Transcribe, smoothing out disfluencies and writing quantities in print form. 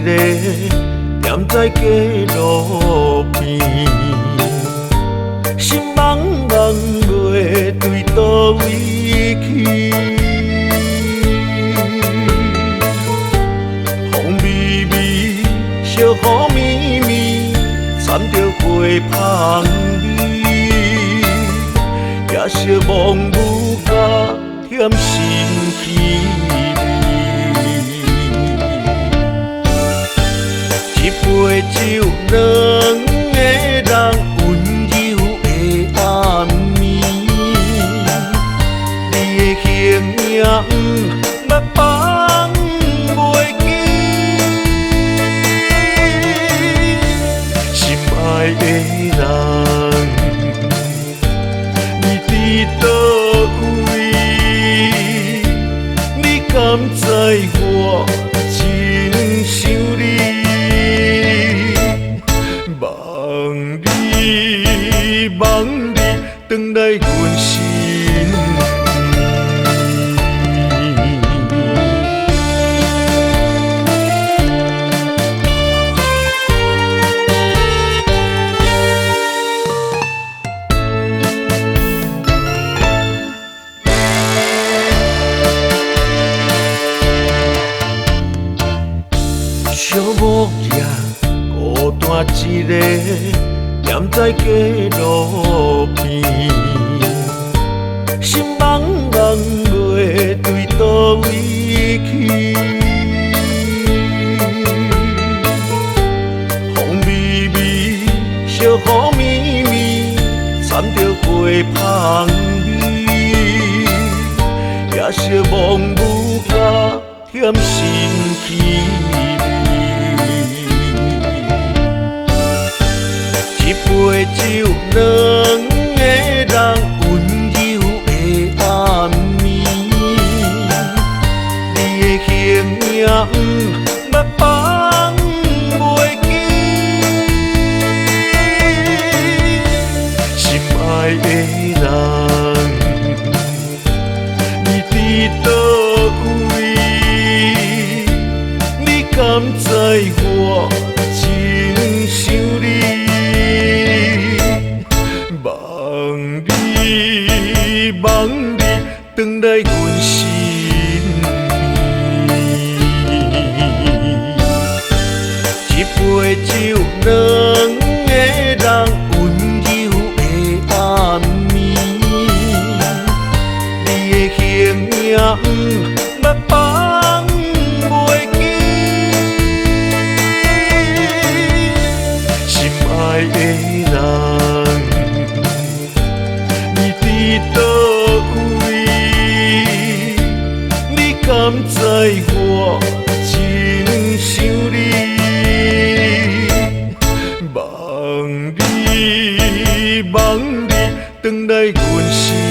个念在街路边，心茫茫袂对倒位去。风微微，小雨绵绵，掺着花香味，也惜忘舞甲添心气味。一杯酒，两个人温柔的暗暝，你的形影目放袂记，心爱的人，你伫倒位？你敢知我真想你？望你回来阮身小木叶孤单一个。念在街路边，心茫茫袂对倒位去。风微微，小雨绵绵，掺着花香味，也惜忘舞甲添心气味。一杯酒，两个人温柔的暗暝，你的形影目放袂记，心爱的人，你伫倒位？你敢知我真想你？望你回来阮身边，一杯酒，两个人温柔的暗暝，你的形影目放袂记，心爱的人，你伫倒位？你敢知我真想你？望你回来阮身。